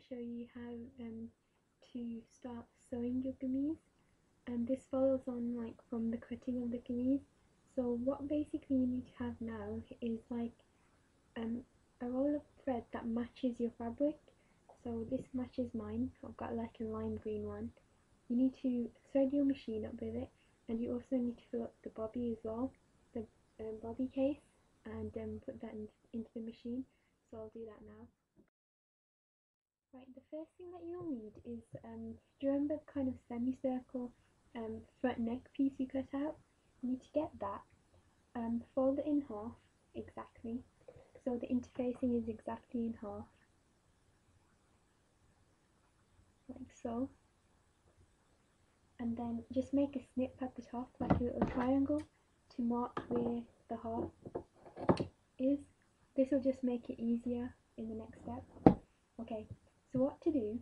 show you how to start sewing your kameez, and this follows on like from the cutting of the kameez. So what basically you need to have now is like a roll of thread that matches your fabric. So this matches mine. I've got like a lime green one. You need to thread your machine up with it, and you also need to fill up the bobby as well, the bobby case, and put that into the machine. So I'll do that now. Right, the first thing that you'll need is, do you remember the kind of semicircle front neck piece you cut out? You need to get that, fold it in half exactly, so the interfacing is exactly in half, like so. And then just make a snip at the top, like a little triangle, to mark where the half is. This will just make it easier in the next step. Okay, so what to do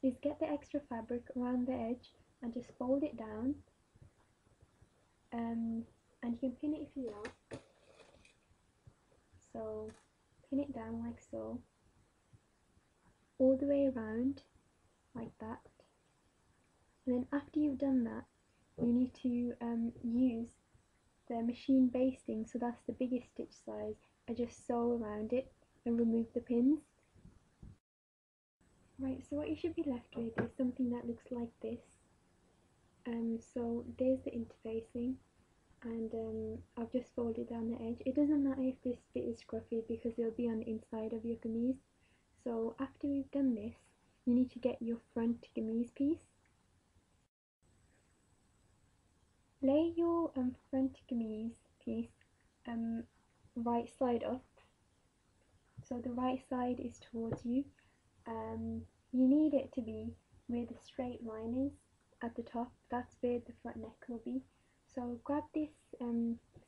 is get the extra fabric around the edge and just fold it down, and you can pin it if you want. So pin it down like so, all the way around, like that. And then after you've done that, you need to use the machine basting, so that's the biggest stitch size, and just sew around it and remove the pins. Right, so what you should be left with is something that looks like this. So there's the interfacing, and I've just folded down the edge. It doesn't matter if this bit is scruffy because it'll be on the inside of your kameez. So after we've done this, you need to get your front kameez piece. Lay your front kameez piece right side up, so the right side is towards you. You need it to be where the straight line is at the top. That's where the front neck will be. So grab this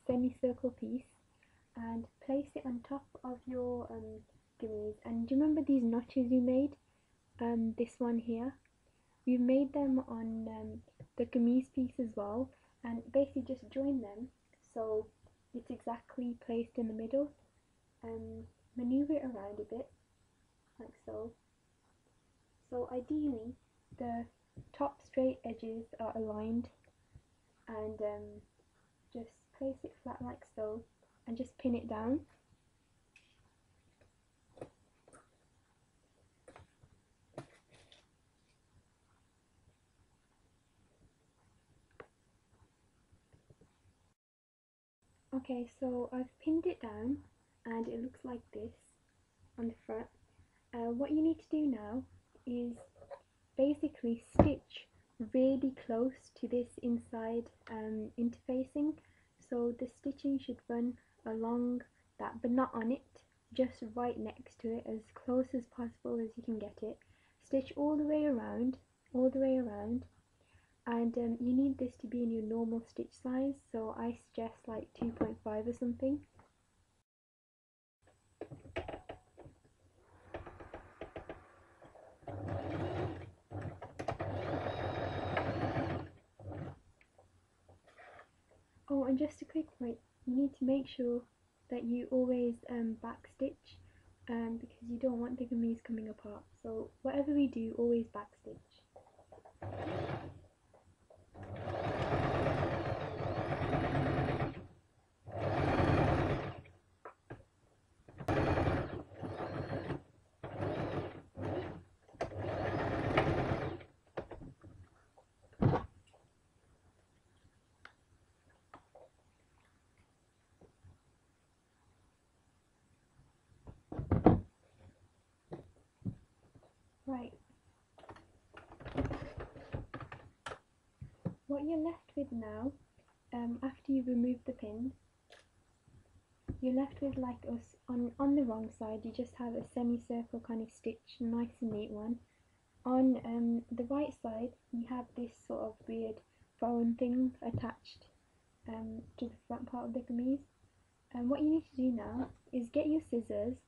semicircle piece and place it on top of your kameez. And do you remember these notches you made? This one here. We've made them on the kameez piece as well, and basically just join them so it's exactly placed in the middle. Maneuver it around a bit, like so. So ideally the top straight edges are aligned, and just place it flat like so and just pin it down. Okay, so I've pinned it down and it looks like this on the front. What you need to do now is basically stitch really close to this inside interfacing. So the stitching should run along that, but not on it, just right next to it, as close as possible as you can get it. Stitch all the way around, and you need this to be in your normal stitch size, so I suggest like 2.5 or something. Oh, and just a quick point, you need to make sure that you always back stitch, because you don't want the kameez coming apart. So whatever we do, always back stitch. Right. What you're left with now, after you remove the pins, you're left with like us on the wrong side. You just have a semicircle kind of stitch, nice and neat one. On the right side, you have this sort of weird phone thing attached to the front part of the kameez. And what you need to do now is get your scissors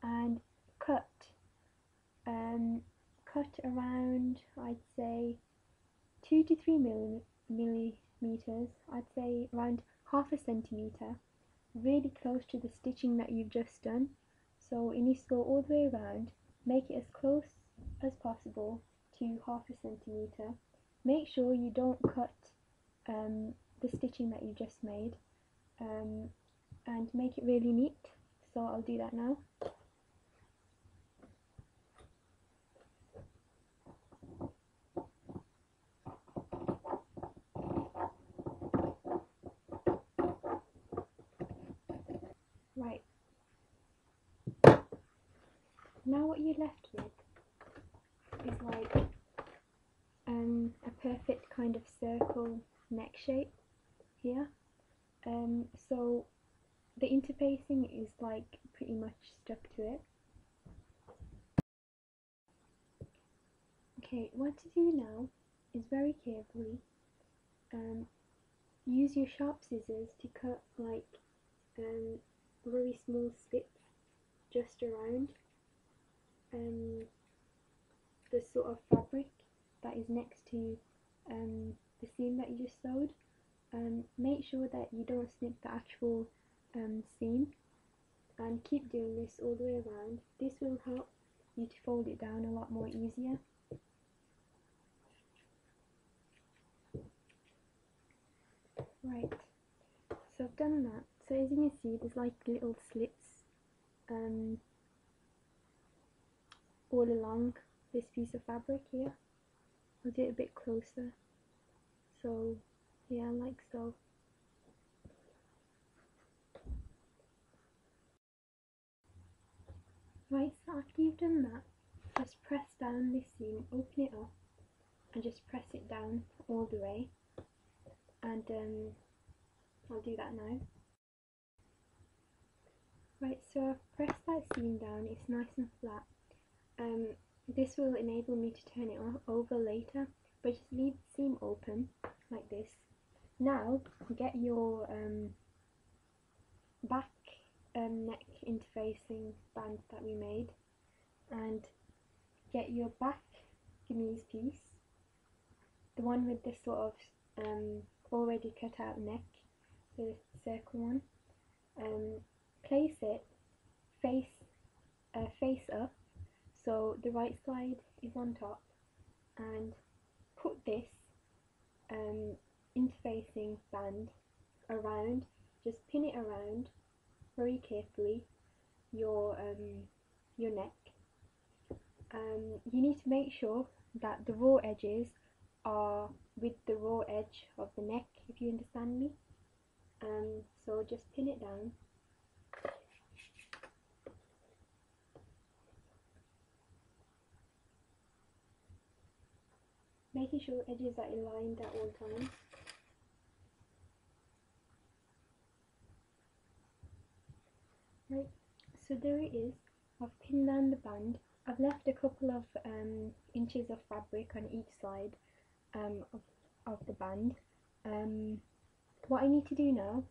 and cut around, I'd say 2 to 3 millimeters, I'd say around half a centimeter, really close to the stitching that you've just done. So it needs to go all the way around, make it as close as possible to 1/2 centimetre. Make sure you don't cut the stitching that you just made, and make it really neat. So I'll do that now. Right, now what you're left with is like a perfect kind of circle neck shape here. So the interfacing is like pretty much stuck to it. Okay, what to do now is very carefully use your sharp scissors to cut like very small slits just around the sort of fabric that is next to the seam that you just sewed. Make sure that you don't snip the actual seam, and keep doing this all the way around. This will help you to fold it down a lot more easier. Right, so I've done that. So as you can see, there's like little slits all along this piece of fabric here. I'll do it a bit closer. So yeah, like so. Right, so after you've done that, just press down this seam, open it up, and just press it down all the way. And I'll do that now. Right, so I've pressed that seam down, it's nice and flat. This will enable me to turn it over later, but just leave the seam open like this. Now get your back neck interfacing band that we made, and get your back kameez piece, the one with this sort of already cut out neck, the circle one. Place it face up, so the right side is on top, and put this interfacing band around. Just pin it around very carefully your neck. You need to make sure that the raw edges are with the raw edge of the neck, if you understand me. So just pin it down. Making sure edges are aligned at all times. Right, so there it is. I've pinned down the band. I've left a couple of inches of fabric on each side of the band. What I need to do now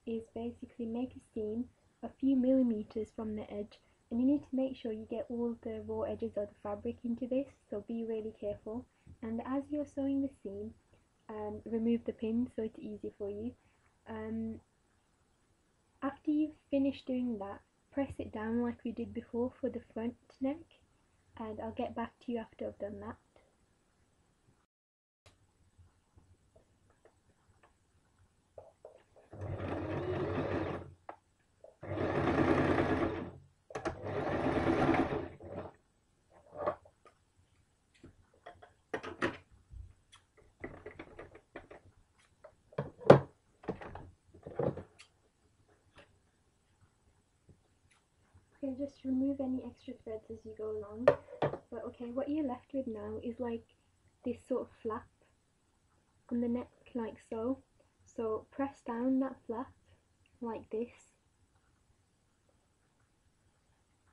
is basically make a seam a few millimeters from the edge, and you need to make sure you get all the raw edges of the fabric into this, so be really careful. And as you're sewing the seam, remove the pin so it's easy for you. After you've finished doing that, press it down like we did before for the front neck, and I'll get back to you after I've done that. Okay, just remove any extra threads as you go along. But okay, what you're left with now is like this sort of flap on the neck, like so. So press down that flap like this,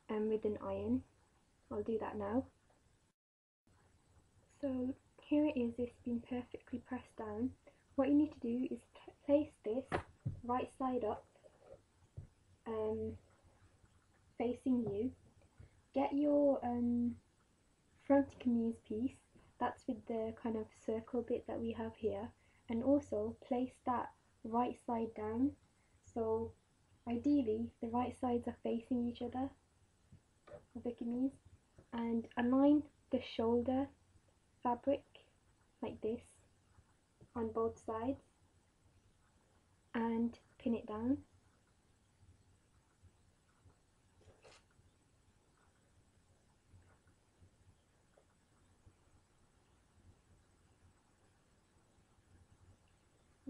and with an iron. I'll do that now. So here it is, it's been perfectly pressed down. What you need to do is place this right side up, facing you. Get your front kameez piece, that's with the kind of circle bit that we have here, and also place that right side down. So ideally the right sides are facing each other of the kameez, and align the shoulder fabric like this on both sides and pin it down.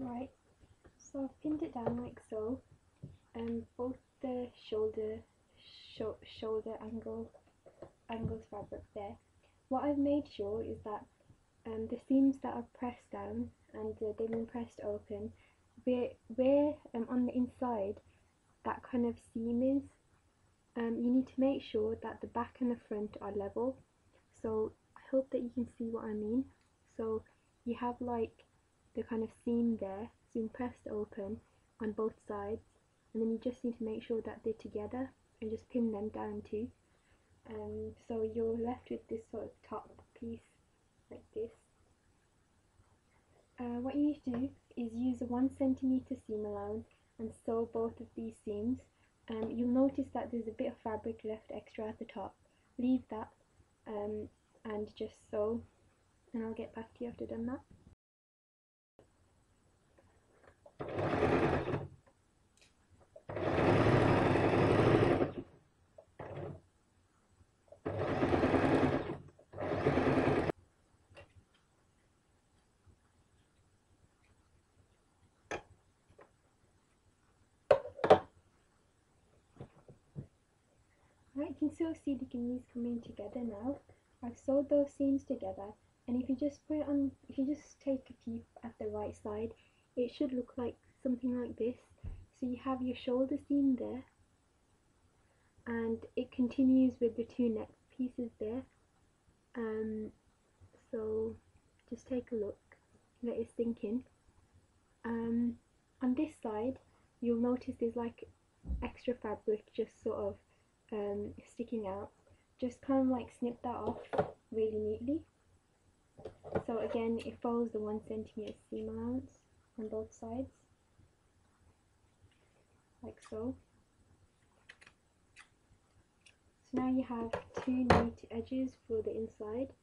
Right, so I've pinned it down like so, and both the shoulder angles fabric there. What I've made sure is that the seams that are pressed down and they've been pressed open, where on the inside that kind of seam is, you need to make sure that the back and the front are level. So I hope that you can see what I mean. So you have like the kind of seam there, seam pressed open on both sides, and then you just need to make sure that they're together and just pin them down too. So you're left with this sort of top piece like this. What you need to do is use a 1 centimeter seam allowance and sew both of these seams. You'll notice that there's a bit of fabric left extra at the top. Leave that and just sew, and I'll get back to you after done that. Right, you can still see the kameez coming together now. I've sewed those seams together, and if you just put it on, if you just take a peep at the right side, it should look like something like this. So you have your shoulder seam there, and it continues with the 2 neck pieces there. So just take a look, let it sink in. On this side, you'll notice there's like extra fabric just sort of sticking out. Just kind of like snip that off really neatly. So again, it follows the 1 centimeter seam allowance on both sides, like so. So now you have 2 neat edges for the inside.